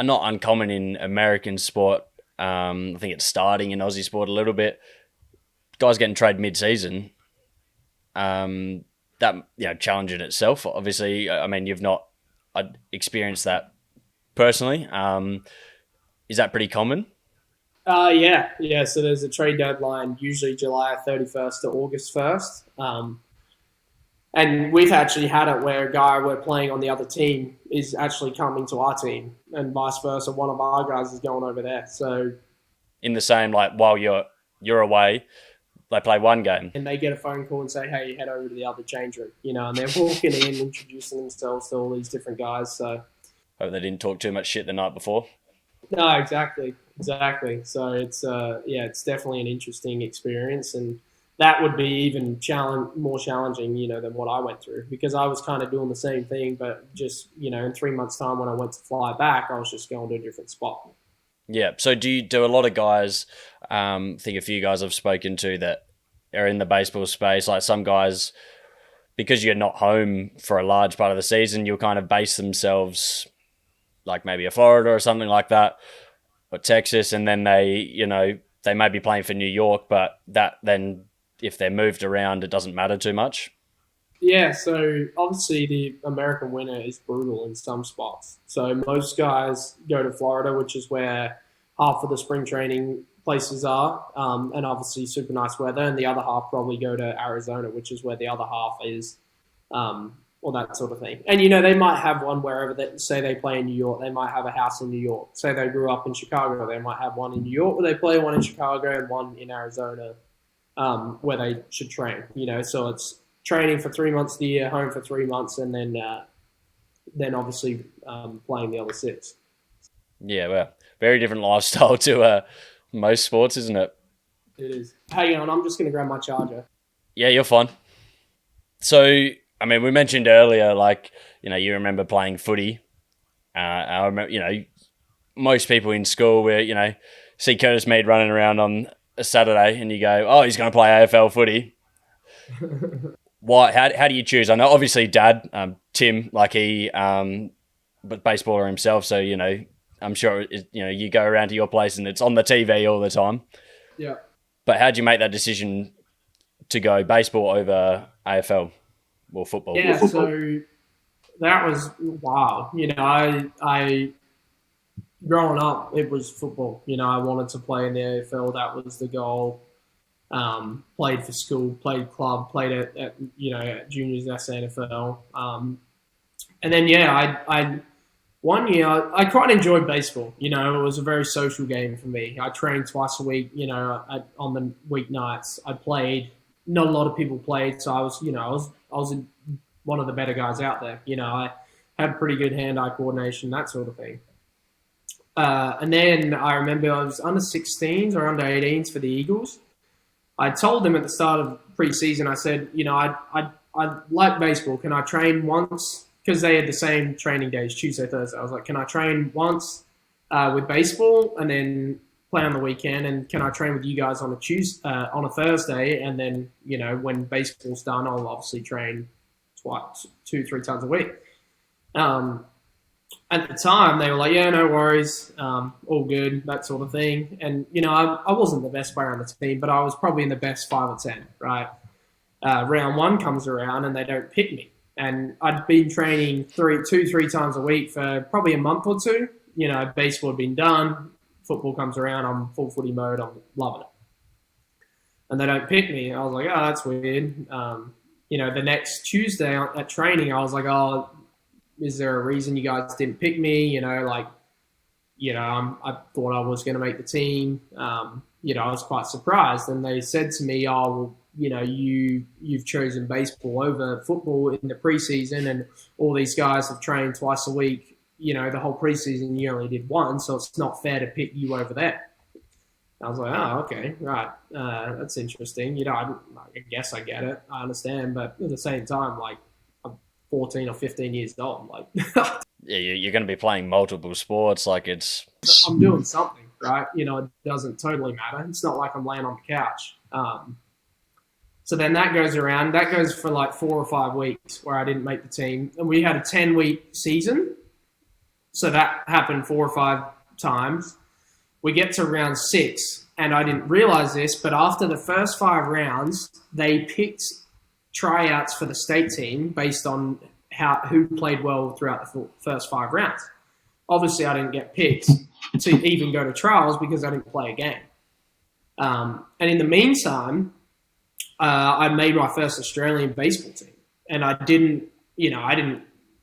not uncommon in American sport. I think it's starting in Aussie sport a little bit. Guys getting traded mid-season. That challenge in itself. Obviously, I mean you've not experienced that personally. Is that pretty common? Yeah. So there's a trade deadline, usually July 31st to August 1st. And we've actually had it where a guy we're playing on the other team is actually coming to our team, and vice versa. One of our guys is going over there. So In the same, like, while you're away, they play one game. and they get a phone call and say, "Hey, head over to the other change room." And they're walking in, introducing themselves to all these different guys. So Hope they didn't talk too much shit the night before. no, exactly. So it's definitely an interesting experience, and that would be even more challenging, than what I went through, because I was kind of doing the same thing, but just in 3 months' time when I went to fly back, I was just going to a different spot. Yeah. So do a lot of guys? I think a few guys I've spoken to that are in the baseball space. Like some guys, because you're not home for a large part of the season, you'll kind of base themselves like maybe a Florida or something like that, or Texas, and then they may be playing for New York, but that then if they're moved around, it doesn't matter too much. Yeah, so obviously the American winter is brutal in some spots. So most guys go to Florida, which is where half of the spring training places are, and obviously super nice weather. And the other half probably go to Arizona, which is where the other half is, or that sort of thing. And they might have one wherever they say they play in New York. They might have a house in New York. Say they grew up in Chicago, they might have one in New York where they play, one in Chicago, and one in Arizona, where they should train. So it's training for 3 months of the year, home for 3 months, and then obviously playing the other six. Yeah, well, very different lifestyle to most sports, isn't it? It is. Hang on, I'm just going to grab my charger. Yeah, you're fine. So, I mean, we mentioned earlier, like, you remember playing footy. I remember, most people in school where, see Curtis Mead running around on a Saturday and you go, oh, he's going to play AFL footy. Why? How do you choose? I know obviously Dad, Tim, like he, but baseballer himself. So I'm sure you go around to your place and it's on the TV all the time. Yeah. But how'd you make that decision to go baseball over AFL or football? Yeah. So that was wow. I growing up, it was football. I wanted to play in the AFL. That was the goal. Played for school, played club, played at juniors SNFL. And then I one year I quite enjoyed baseball. It was a very social game for me. I trained twice a week. On the weeknights I played. Not a lot of people played, so I was one of the better guys out there. I had pretty good hand-eye coordination, that sort of thing. And then I remember I was under 16s or under 18s for the Eagles. I told them at the start of preseason, I said, I like baseball. Can I train once? Because they had the same training days, Tuesday, Thursday. I was like, can I train once with baseball and then play on the weekend? And can I train with you guys on a Thursday? And then, when baseball's done, I'll obviously train twice, 2-3 times a week. At the time, they were like, yeah, no worries, all good, that sort of thing. And, I wasn't the best player on the team, but I was probably in the best 5 or 10, right? Round one comes around and they don't pick me. And I'd been training 2-3 times a week for probably a month or two. Baseball had been done, football comes around, I'm full footy mode, I'm loving it. And they don't pick me. I was like, oh, that's weird. The next Tuesday at training, I was like, oh, is there a reason you guys didn't pick me? I thought I was going to make the team. I was quite surprised. And they said to me, "Oh, well, you've chosen baseball over football in the preseason, and all these guys have trained twice a week. The whole preseason you only did one, so it's not fair to pick you over there." I was like, "Oh, okay, right, that's interesting." I guess I get it, I understand, but at the same time, like, I'm 14 or 15 years old, like, Yeah, you're going to be playing multiple sports. Like it's I'm doing something, right? It doesn't totally matter. It's not like I'm laying on the couch. So then that goes around. That goes for like 4 or 5 weeks where I didn't make the team, and we had a 10-week season. So that happened 4 or 5 times. We get to round 6, and I didn't realize this, but after the first 5 rounds, they picked tryouts for the state team based on who played well throughout the first 5 rounds. Obviously, I didn't get picked to even go to trials because I didn't play a game. And in the meantime, I made my first Australian baseball team, and I didn't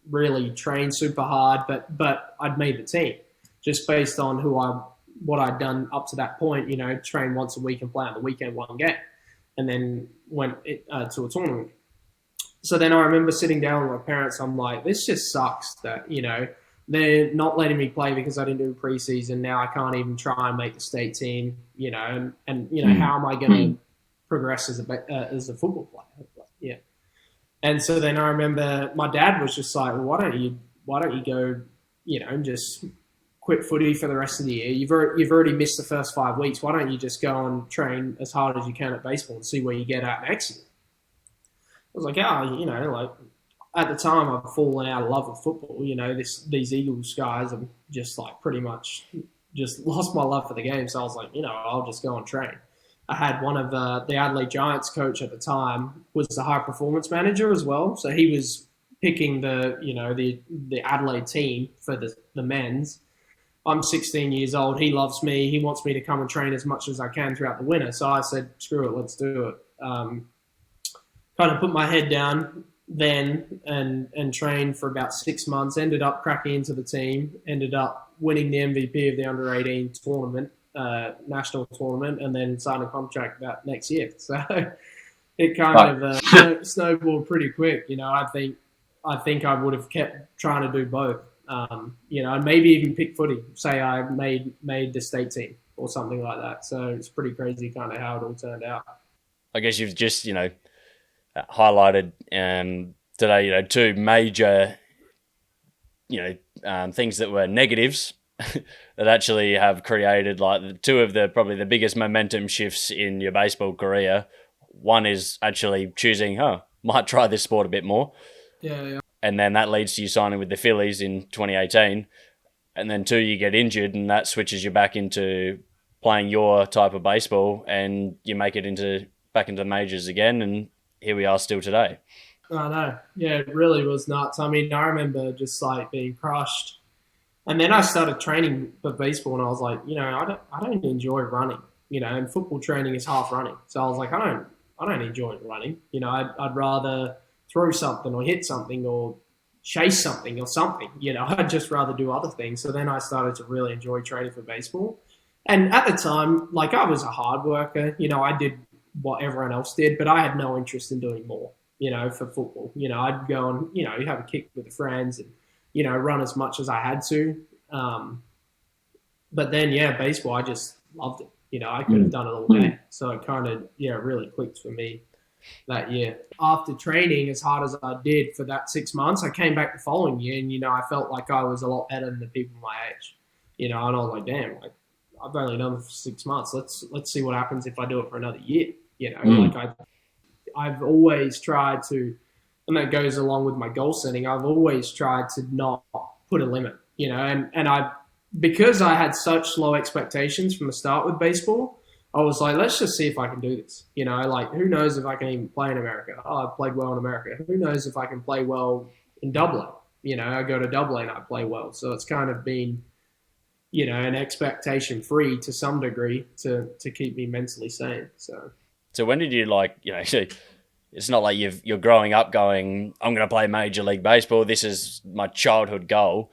really train super hard, but I'd made the team just based on what I'd done up to that point. Train once a week and play on the weekend one game, and then went to a tournament. So then I remember sitting down with my parents. I'm like, this just sucks that they're not letting me play because I didn't do preseason. Now I can't even try and make the state team. And how am I going to progress as a football player? Yeah. And so then I remember my dad was just like, well, why don't you go, and just quit footy for the rest of the year? You've already missed the first 5 weeks. Why don't you just go and train as hard as you can at baseball and see where you get at next year? I was like, like at the time I've fallen out of love with football. These Eagles guys have just like pretty much just lost my love for the game. So I was like, I'll just go and train. I had one of the Adelaide Giants coach at the time was the high performance manager as well. So he was picking the Adelaide team for the men's. I'm 16 years old. He loves me. He wants me to come and train as much as I can throughout the winter. So I said, screw it, let's do it. Kind of put my head down then and trained for about 6 months. Ended up cracking into the team. Ended up winning the MVP of the under-18 tournament. National tournament, and then signed a contract that next year. So it kind of snowballed pretty quick. I think I would have kept trying to do both. And maybe even pick footy. Say I made the state team or something like that. So it's pretty crazy kind of how it all turned out. I guess you've just highlighted today 2 major things that were negatives that actually have created like 2 of probably the biggest momentum shifts in your baseball career. One is actually choosing, might try this sport a bit more. Yeah. And then that leads to you signing with the Phillies in 2018. And then 2, you get injured, and that switches you back into playing your type of baseball, and you make it back into the majors again. And here we are still today. I know. Yeah, it really was nuts. I mean, I remember just like being crushed. And then I started training for baseball, and I was like, I don't enjoy running, and football training is half running. So I was like, I don't enjoy running. I'd rather throw something or hit something or chase something or something. I'd just rather do other things. So then I started to really enjoy training for baseball. And at the time, like, I was a hard worker. I did what everyone else did, but I had no interest in doing more, for football. I'd go and, have a kick with the friends and, run as much as I had to. But then, baseball, I just loved it. I could have done it all day. So it kind of, really clicked for me that year. After training as hard as I did for that 6 months, I came back the following year and, I felt like I was a lot better than the people my age. And I was like, damn, like, I've only done it for 6 months. Let's see what happens if I do it for another year. Like I've always tried to, and that goes along with my goal setting, I've always tried to not put a limit, and because I had such low expectations from the start with baseball, I was like, let's just see if I can do this. Like, who knows if I can even play in America? Oh, I've played well in America. Who knows if I can play well in Dublin? I go to Dublin, I play well. So it's kind of been, an expectation free to some degree to keep me mentally sane. So when did you it's not like you're growing up going, I'm going to play Major League Baseball. This is my childhood goal.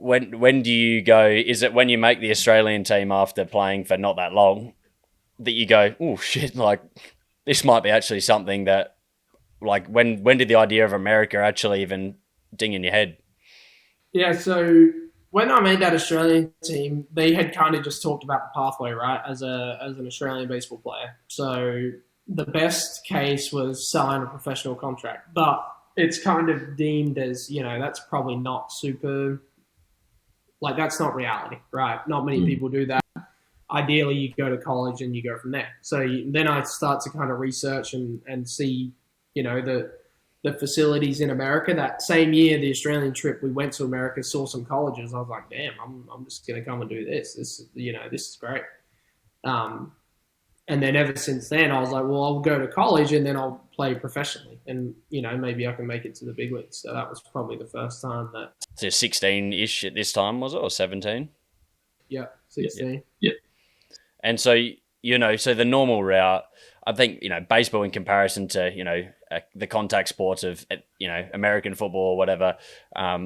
when do you go? Is it when you make the Australian team after playing for not that long that you go, oh shit, like this might be actually something that, like, when did the idea of America actually even ding in your head? Yeah, so when I made that Australian team, they had kind of just talked about the pathway, right, as an Australian baseball player. So the best case was sign a professional contract, but it's kind of deemed as, that's probably not super, like, that's not reality, right? Not many people do that. Ideally, you go to college and you go from there. So then I start to kind of research and see, the facilities in America. That same year, the Australian trip, we went to America, saw some colleges. I was like, damn, I'm just going to come and do this. This is great. And then ever since then, I was like, well, I'll go to college and then I'll play professionally. And, maybe I can make it to the big leagues. So that was probably the first time that. So 16-ish at this time, was it, or 17? Yeah, 16. Yeah. And so, so the normal route, I think, baseball in comparison to, the contact sports of, American football or whatever,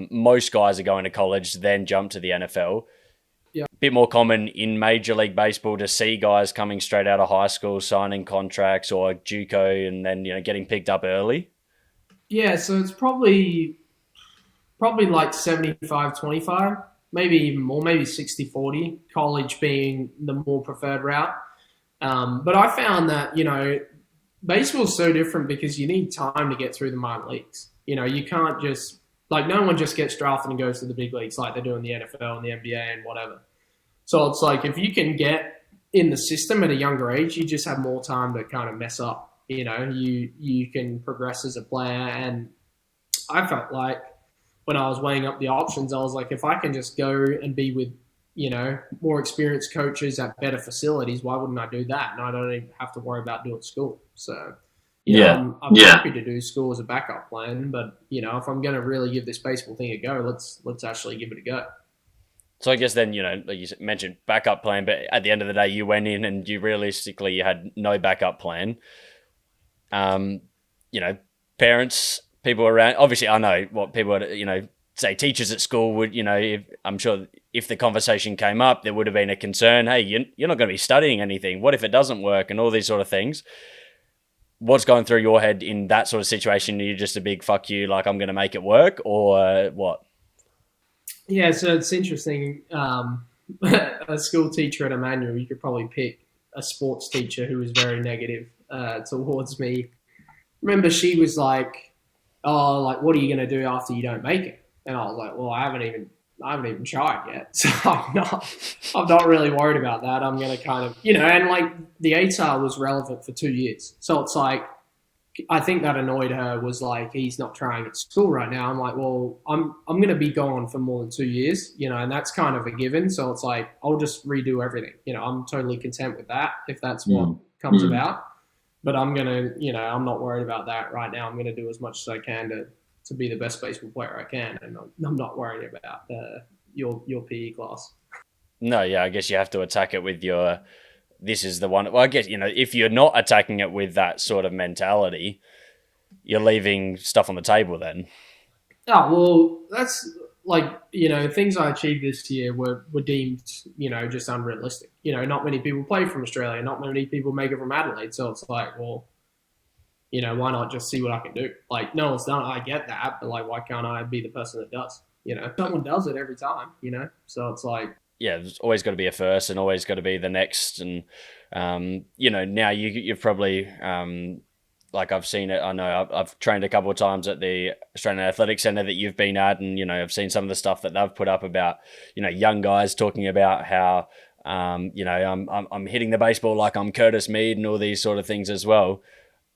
most guys are going to college, then jump to the NFL. Yeah. Bit more common in Major League Baseball to see guys coming straight out of high school, signing contracts or JUCO and then, getting picked up early. Yeah, so it's probably like 75-25, maybe even more, maybe 60-40, college being the more preferred route. But I found that, baseball's so different because you need time to get through the minor leagues. You can't just, like, no one just gets drafted and goes to the big leagues like they do in the NFL and the NBA and whatever. So it's like if you can get in the system at a younger age, you just have more time to kind of mess up. You can progress as a player. And I felt like when I was weighing up the options, I was like, if I can just go and be with, more experienced coaches at better facilities, why wouldn't I do that? And I don't even have to worry about doing school. So, I'm happy to do school as a backup plan, but if I'm going to really give this baseball thing a go, let's actually give it a go. So I guess then, like you mentioned backup plan, but at the end of the day, you went in and you had no backup plan. Parents, people around, obviously I know what people would, say teachers at school would, I'm sure if the conversation came up, there would have been a concern. Hey, you're not going to be studying anything. What if it doesn't work? And all these sort of things. What's going through your head in that sort of situation? Are you just a big fuck you, like I'm going to make it work, or what? Yeah, so it's interesting. A school teacher at Emmanuel, you could probably pick a sports teacher who was very negative towards me. Remember, she was like, "Oh, like, what are you going to do after you don't make it?" And I was like, "Well, I haven't even tried yet, so I'm not really worried about that. I'm going to kind of, and like the ATAR was relevant for 2 years, so it's like." I think that annoyed her, was like, he's not trying at school right now. I'm like, well, I'm going to be gone for more than 2 years, and that's kind of a given. So it's like, I'll just redo everything. I'm totally content with that if that's what comes about. But I'm going to, I'm not worried about that right now. I'm going to do as much as I can to be the best baseball player I can. And I'm not worrying about your PE class. No, yeah, I guess you have to attack it with this is the one. Well, I guess, if you're not attacking it with that sort of mentality, you're leaving stuff on the table then. Oh, well, that's like, things I achieved this year were deemed, just unrealistic. Not many people play from Australia. Not many people make it from Adelaide. So it's like, well, why not just see what I can do? Like, no one's done it. I get that. But, like, why can't I be the person that does? Someone does it every time, So it's like, yeah, there's always got to be a first and always got to be the next. And, now you've probably, like I've seen it, I know I've trained a couple of times at the Australian Athletic Centre that you've been at. And, I've seen some of the stuff that they've put up about, young guys talking about how, I'm hitting the baseball like I'm Curtis Mead and all these sort of things as well.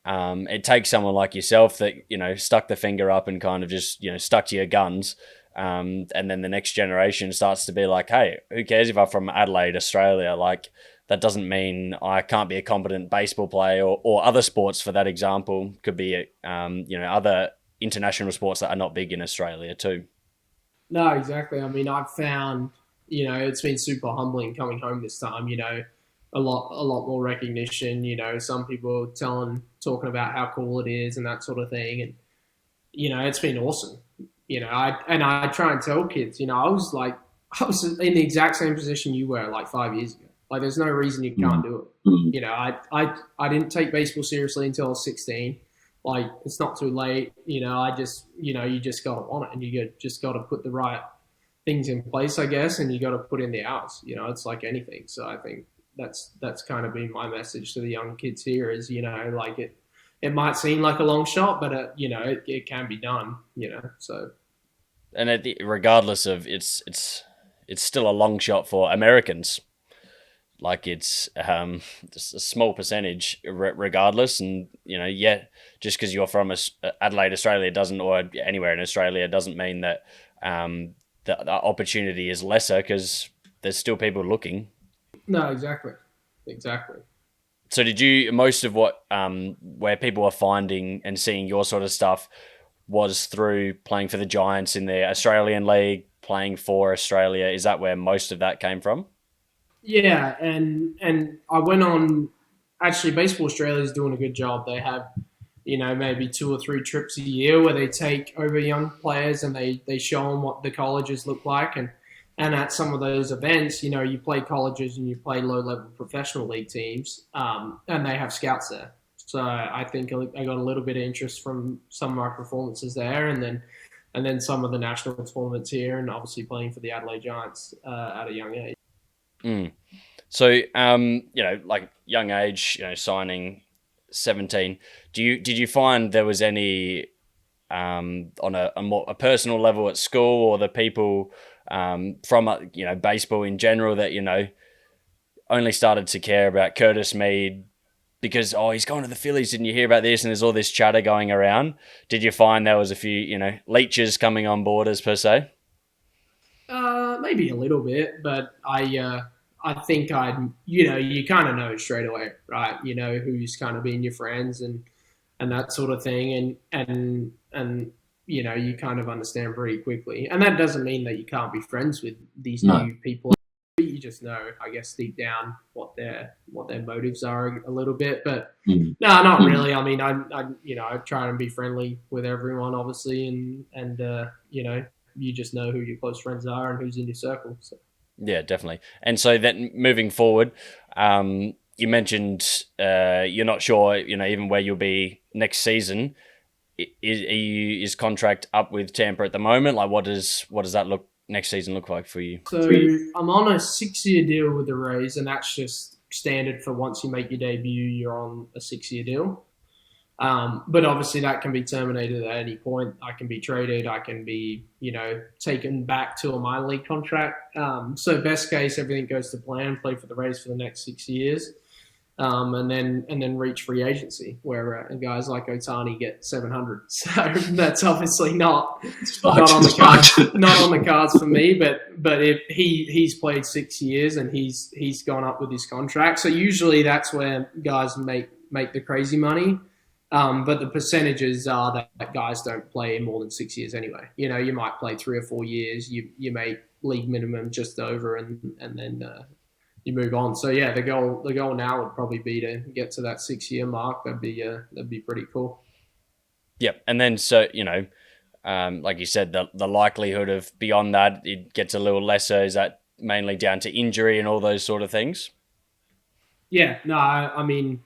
It takes someone like yourself that, stuck the finger up and kind of just, stuck to your guns. And then the next generation starts to be like, hey, who cares if I'm from Adelaide, Australia? Like, that doesn't mean I can't be a competent baseball player or other sports, for that example, could be, other international sports that are not big in Australia too. No, exactly. I mean, I've found, it's been super humbling coming home this time, a lot more recognition, some people talking about how cool it is and that sort of thing. And, it's been awesome. I try and tell kids, I was in the exact same position you were like 5 years ago. Like, there's no reason you can't do it. I didn't take baseball seriously until I was 16. Like, it's not too late. You just got to want it, and just got to put the right things in place, I guess, and you got to put in the hours. It's like anything. So I think that's kind of been my message to the young kids here is, like it might seem like a long shot, but it can be done. So. And regardless of it's still a long shot for Americans. Like it's just a small percentage, regardless, and just because you're from Adelaide, Australia, doesn't, or anywhere in Australia, doesn't mean that the opportunity is lesser because there's still people looking. No, exactly. So did you most of what where people are finding and seeing your sort of stuff was through playing for the Giants in the Australian League, playing for Australia? Is that where most of that came from? Yeah, and I went on. Actually, Baseball Australia is doing a good job. They have, maybe 2 or 3 trips a year where they take over young players and they show them what the colleges look like. And at some of those events, you play colleges and you play low level professional league teams, and they have scouts there. So I think I got a little bit of interest from some of my performances there, and then some of the national tournaments here, and obviously playing for the Adelaide Giants at a young age. Mm. So, like young age, signing 17. Did you find there was any on a personal level at school, or the people from baseball in general that only started to care about Curtis Mead because he's going to the Phillies? Didn't you hear about this? And there's all this chatter going around. Did you find there was a few leeches coming on board as per se? Maybe a little bit, but I think you kind of know straight away, right? You know who's kind of being your friends and that sort of thing, and you kind of understand pretty quickly. And that doesn't mean that you can't be friends with these new people. You just know, I guess, deep down what their motives are a little bit. But no, not really. I mean, I try and be friendly with everyone, obviously, and you just know who your close friends are and who's in your circle. So. Yeah, definitely. And so then moving forward, you mentioned you're not sure, even where you'll be next season. Is contract up with Tampa at the moment? Like, what does that next season look like for you? So I'm on a 6-year deal with the Rays, and that's just standard for once you make your debut, you're on a 6-year deal. But obviously that can be terminated at any point. I can be traded. I can be, taken back to a minor league contract. So best case, everything goes to plan. Play for the Rays for the next 6 years, and then reach free agency where guys like Ohtani get 700. So that's obviously not on the cards. Not on the cards for me. But if he's played 6 years and he's gone up with his contract, so usually that's where guys make the crazy money. But the percentages are that guys don't play more than 6 years anyway. You might play 3 or 4 years. You make league minimum just over, and then you move on. So yeah, the goal now would probably be to get to that 6-year mark. That'd be pretty cool. Yep, and then so like you said, the likelihood of beyond that it gets a little lesser. Is that mainly down to injury and all those sort of things? Yeah, no, I mean.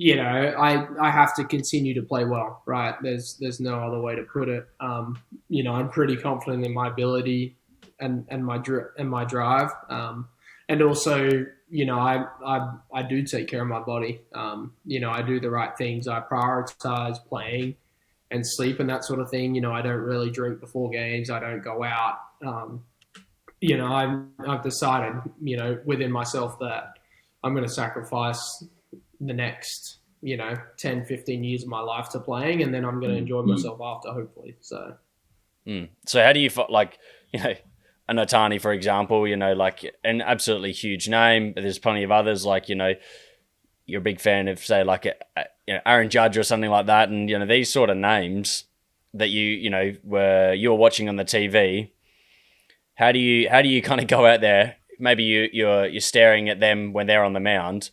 I have to continue to play well, right? There's no other way to put it. I'm pretty confident in my ability and my drive, and also, I do take care of my body. I do the right things. I prioritize playing and sleep and that sort of thing. I don't really drink before games. I don't go out. I've decided, within myself that I'm going to sacrifice the next 10 15 years of my life to playing, and then I'm going to enjoy myself after, hopefully. So how do you like an Ohtani, for example, like an absolutely huge name, but there's plenty of others, like you're a big fan of, say, like Aaron Judge or something like that, and these sort of names that you were watching on the TV. How do you kind of go out there? Maybe you're staring at them when they're on the mound,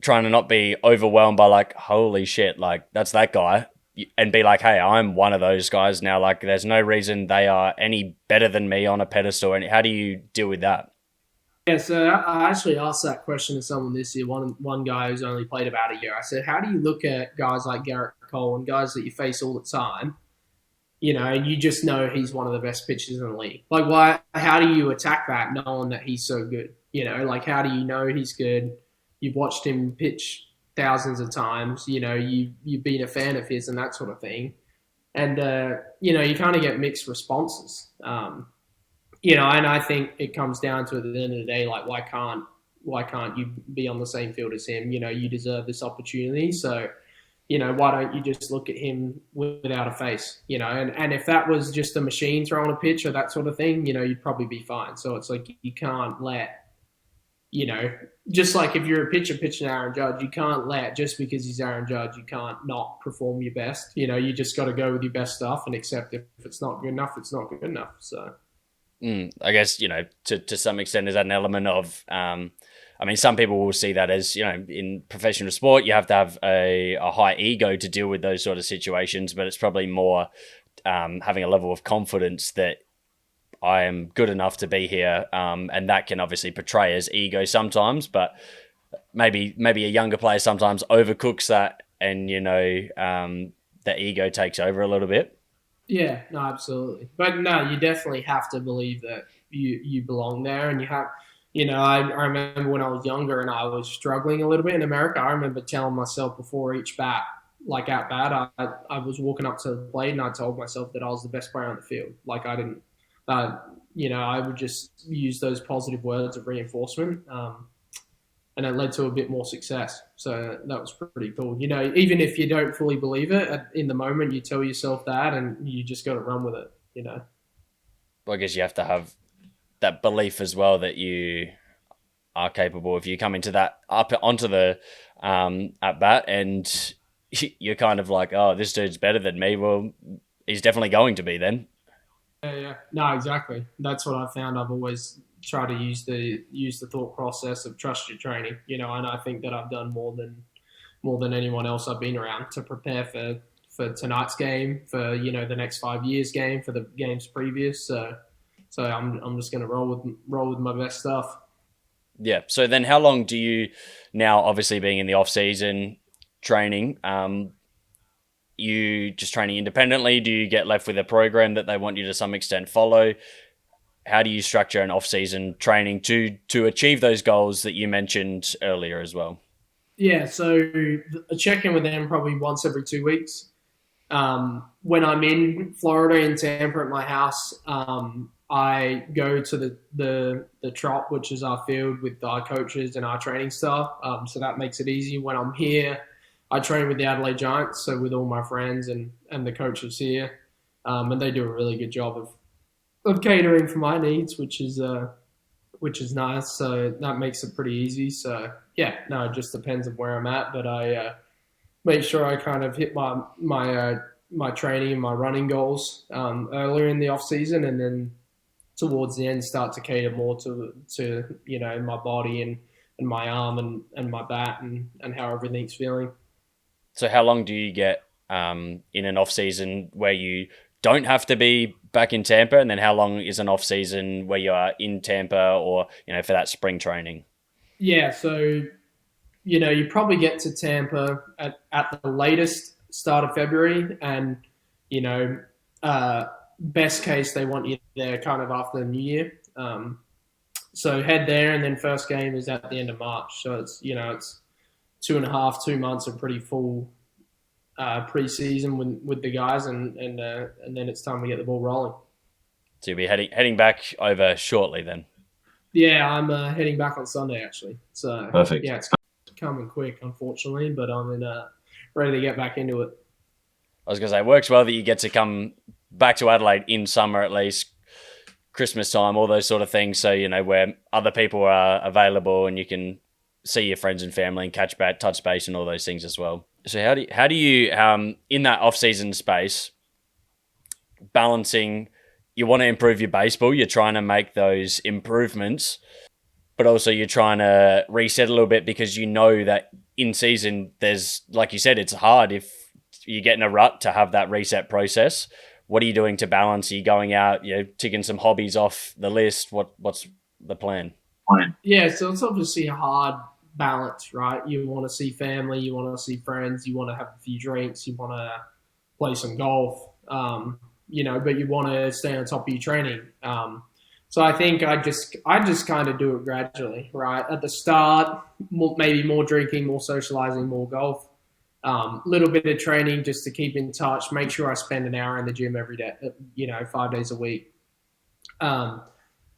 trying to not be overwhelmed by like, holy shit, like that's that guy. and be like, hey, I'm one of those guys now. Like, there's no reason they are any better than me on a pedestal. And how do you deal with that? Yeah, so I actually asked that question to someone this year. One guy who's only played about a year. I said, "How do you look at guys like Garrett Cole and guys that you face all the time? And you just know he's one of the best pitchers in the league. Like, why? How do you attack that, knowing that he's so good? Like, how do you know he's good? You've watched him pitch thousands of times. You've been a fan of his and that sort of thing, and you kind of get mixed responses. And I think it comes down to, at the end of the day, like, why can't you be on the same field as him? You deserve this opportunity. So, why don't you just look at him without a face? And if that was just a machine throwing a pitch or that sort of thing, you'd probably be fine. So it's like, you can't let, just like if you're a pitcher pitching Aaron Judge, you can't let, just because he's Aaron Judge, you can't not perform your best. You just got to go with your best stuff and accept if it's not good enough, it's not good enough. So. I guess, to some extent, there's an element of, some people will see that as, in professional sport, you have to have a high ego to deal with those sort of situations, but it's probably more having a level of confidence that I am good enough to be here. And that can obviously portray as ego sometimes, but maybe a younger player sometimes overcooks that and, the ego takes over a little bit. Yeah, no, absolutely. But no, you definitely have to believe that you belong there, and you have. I remember when I was younger and I was struggling a little bit in America. I remember telling myself before each bat, like at bat, I was walking up to the plate and I told myself that I was the best player on the field. Like, I didn't, I would just use those positive words of reinforcement. And it led to a bit more success. So that was pretty cool. Even if you don't fully believe it in the moment, you tell yourself that, and you just got to run with it. Well, I guess you have to have that belief as well that you are capable. If you come into that up onto the at bat and you're kind of like, oh, this dude's better than me. Well, he's definitely going to be then. Yeah. No, exactly. That's what I found. I've always tried to use the thought process of trust your training. And I think that I've done more than anyone else I've been around to prepare for tonight's game, for the next 5 years game, for the games previous. So I'm just going to roll with my best stuff. Yeah. So then, how long do you now? Obviously, being in the off season training, you just training independently? Do you get left with a program that they want you to some extent follow? How do you structure an off-season training to achieve those goals that you mentioned earlier as well? Yeah, so I check in with them probably once every 2 weeks. When I'm in Florida, in Tampa at my house, I go to the Trop, which is our field with our coaches and our training staff. So that makes it easy. When I'm here, I train with the Adelaide Giants, so with all my friends and the coaches here. And they do a really good job of catering for my needs, which is nice. So that makes it pretty easy. So yeah, no, it just depends on where I'm at, but I make sure I kind of hit my training and my running goals earlier in the off season, and then towards the end start to cater more to my body and my arm and my bat and how everything's feeling. So how long do you get in an off season where you don't have to be back in Tampa, and then how long is an off season where you are in Tampa or for that spring training? Yeah, so you probably get to Tampa at the latest start of February, and best case they want you there kind of after the New Year. So head there, and then first game is at the end of March. So it's 2 months of pretty full pre-season with the guys, and then it's time to get the ball rolling. So you'll be heading back over shortly then. Yeah, I'm heading back on Sunday actually. So perfect. Yeah, it's coming quick, unfortunately, but I'm ready to get back into it. I was going to say, it works well that you get to come back to Adelaide in summer at least, Christmas time, all those sort of things. So where other people are available and you can see your friends and family and touch base and all those things as well. So how do you in that off-season space, balancing, you want to improve your baseball, you're trying to make those improvements, but also you're trying to reset a little bit because that in season there's, like you said, it's hard if you get in a rut, to have that reset process. What are you doing to balance? Are you going out, ticking some hobbies off the list? What's the plan? Yeah, so it's obviously a hard balance, right? You want to see family, you want to see friends, you want to have a few drinks, you want to play some golf, but you want to stay on top of your training. So I think I just kind of do it gradually, right? At the start, maybe more drinking, more socializing, more golf, little bit of training just to keep in touch. Make sure I spend an hour in the gym every day, 5 days a week. Um,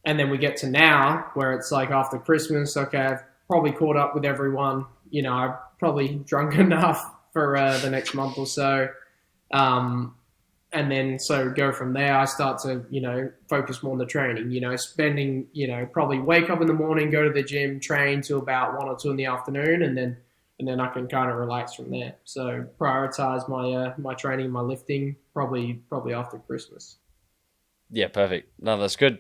and then we get to now where it's like after Christmas, okay, I've probably caught up with everyone. I've probably drunk enough for the next month or so. And then so go from there. I start to, focus more on the training, spending, probably wake up in the morning, go to the gym, train till about 1 or 2 in the afternoon. And then I can kind of relax from there. So prioritize my training, my lifting, probably after Christmas. Yeah, perfect. No, that's good.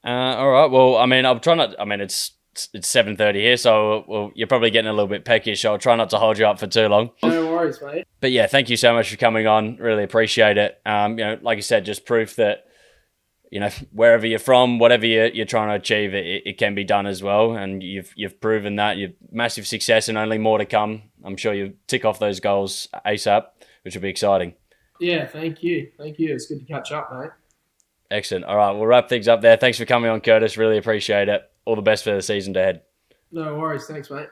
All right. Well, I mean, I'll try not. I mean, it's 7:30 here, so you're probably getting a little bit peckish. So I'll try not to hold you up for too long. No worries, mate. But yeah, thank you so much for coming on. Really appreciate it. Like you said, just proof that wherever you're from, whatever you're trying to achieve, it can be done as well. And you've proven that. You've massive success and only more to come. I'm sure you tick off those goals ASAP, which will be exciting. Yeah, thank you. It's good to catch up, mate. Excellent. All right, we'll wrap things up there. Thanks for coming on, Curtis. Really appreciate it. All the best for the season ahead. No worries. Thanks, mate.